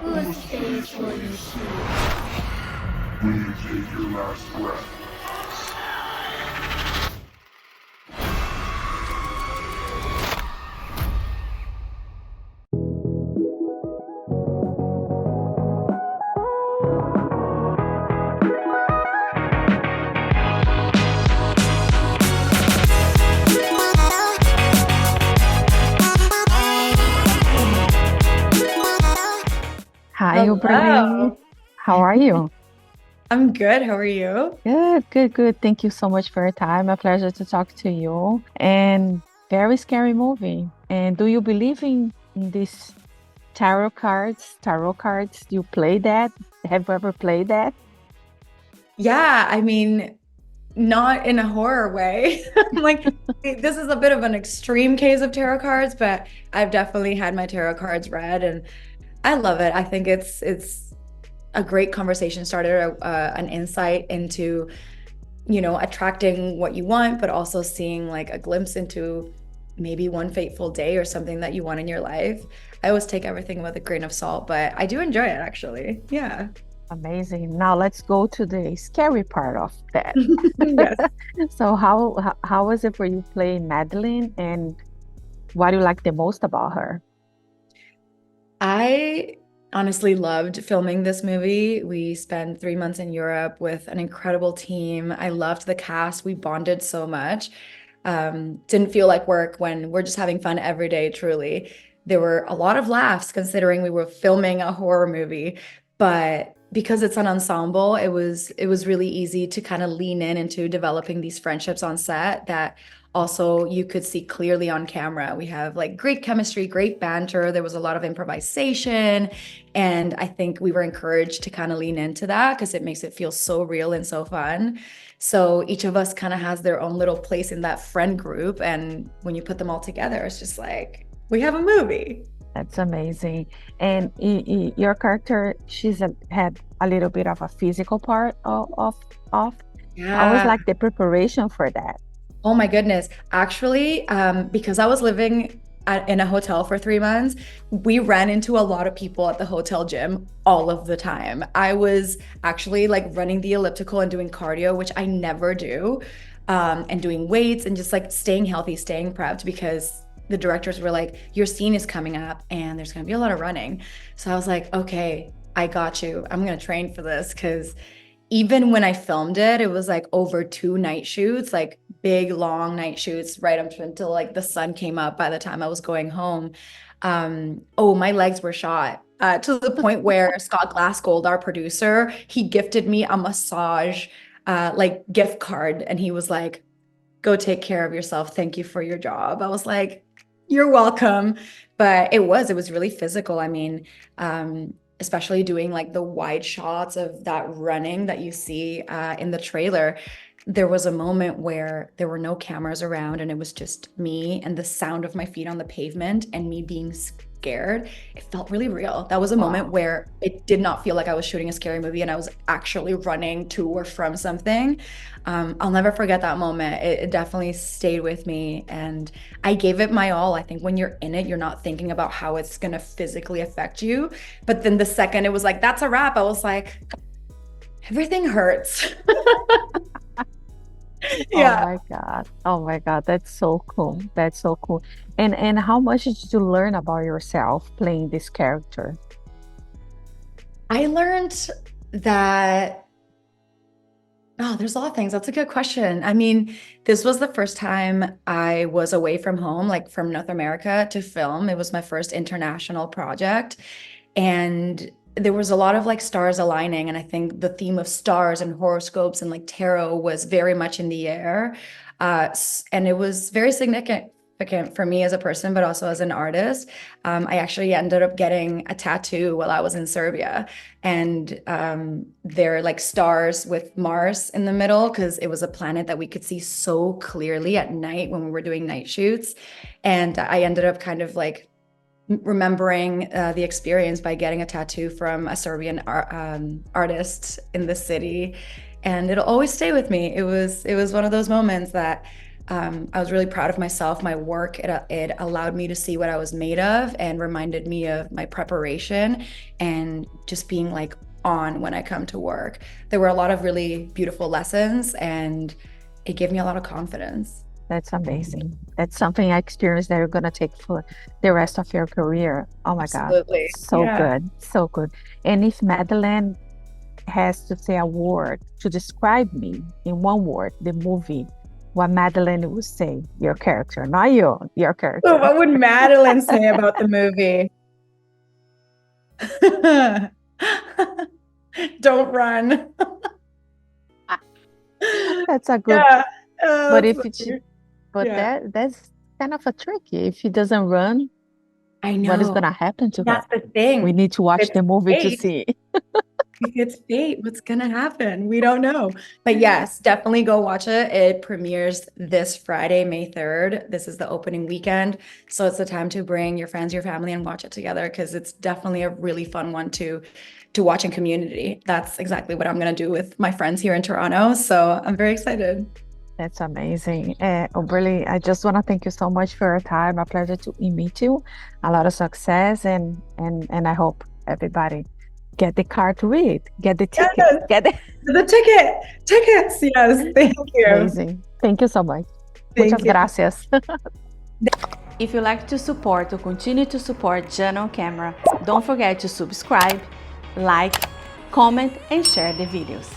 Who stage will you choose? When you take your last breath. Hi, Humberly. Hello. How are you? I'm good. How are you? Good, good, good. Thank you so much for your time. A pleasure to talk to you. And very scary movie. And do you believe in these tarot cards? Tarot cards? Do you play that? Have you ever played that? Yeah, I mean, not in a horror way. Like, this is a bit of an extreme case of tarot cards, but I've definitely had my tarot cards read, and I love it. I think it's a great conversation starter, an insight into, attracting what you want, but also seeing like a glimpse into maybe one fateful day or something that you want in your life. I always take everything with a grain of salt, but I do enjoy it actually. Yeah. Amazing. Now let's go to the scary part of that. Yes. So how was it for you playing Madeline, and what do you like the most about her? I honestly loved filming this movie. We spent 3 months in Europe with an incredible team. I loved the cast. We bonded so much. Didn't feel like work when we're just having fun every day, truly. There were a lot of laughs considering we were filming a horror movie, but because it's an ensemble, it was really easy to kind of lean in into developing these friendships on set that also you could see clearly on camera. We have like great chemistry, great banter. There was a lot of improvisation. And I think we were encouraged to kind of lean into that because it makes it feel so real and so fun. So each of us kind of has their own little place in that friend group. And when you put them all together, it's just like we have a movie. That's amazing. And your character, had a little bit of a physical part of. How was Yeah. like the preparation for that? Oh my goodness. Actually, because I was living in a hotel for 3 months, we ran into a lot of people at the hotel gym all of the time. I was actually like running the elliptical and doing cardio, which I never do, and doing weights and just like staying healthy, staying prepped because the directors were like, your scene is coming up and there's going to be a lot of running. So I was like, okay, I got you. I'm going to train for this because even when I filmed it, it was like over 2 night shoots, like big long night shoots right up until like the sun came up by the time I was going home. Oh, my legs were shot to the point where Scott Glassgold, our producer, he gifted me a massage like gift card, and he was like, "Go take care of yourself. Thank you for your job." I was like, "You're welcome." But it was really physical. I mean, especially doing like the wide shots of that running that you see in the trailer. There was a moment where there were no cameras around and it was just me and the sound of my feet on the pavement and me being scared. It felt really real. That was a moment Wow. where it did not feel like I was shooting a scary movie and I was actually running to or from something. I'll never forget that moment. It definitely stayed with me, and I gave it my all. I think when you're in it, you're not thinking about how it's going to physically affect you. But then the second it was like, that's a wrap, I was like, everything hurts. Oh Yeah. my God. Oh my God. That's so cool. That's so cool. And how much did you learn about yourself playing this character? I learned that, oh, there's a lot of things. That's a good question. I mean, this was the first time I was away from home, like from North America to film. It was my first international project. And there was a lot of like stars aligning. And I think the theme of stars and horoscopes and like tarot was very much in the air. And it was very significant for me as a person, but also as an artist. I actually ended up getting a tattoo while I was in Serbia. And they're like stars with Mars in the middle because it was a planet that we could see so clearly at night when we were doing night shoots. And I ended up kind of like remembering the experience by getting a tattoo from a Serbian artist in the city, and it'll always stay with me. It was one of those moments that I was really proud of myself, my work. It allowed me to see what I was made of and reminded me of my preparation and just being like on when I come to work. There were a lot of really beautiful lessons and it gave me a lot of confidence. That's amazing. That's something I experienced that you're going to take for the rest of your career. Oh my Absolutely. God. So Yeah. good. So good. And if Madeline has to say a word to describe me in one word, the movie, what Madeline would say, your character, not you, your character. So what would Madeline say about the movie? Don't run. That's a good, Yeah. but That's if it's, funny. but Yeah. that's kind of a tricky. If she doesn't run, I what is know. going to happen to her? That's the thing. We need to watch It's the movie to fate. see. If it's fate, what's gonna happen? We don't know. But yes, definitely go watch it. It premieres this Friday, May 3rd. This is the opening weekend. So it's the time to bring your friends, your family, and watch it together because it's definitely a really fun one to watch in community. That's exactly what I'm gonna do with my friends here in Toronto. So I'm very excited. That's amazing. Humberly, I just want to thank you so much for your time. A pleasure to meet you. A lot of success, and I hope everybody get the car to read, get the ticket, Yes. get it. The tickets. Yes, thank you. Amazing. Thank you so much. Thank Muchas you. gracias. If you like to support or continue to support Jana on Camera, don't forget to subscribe, like, comment, and share the videos.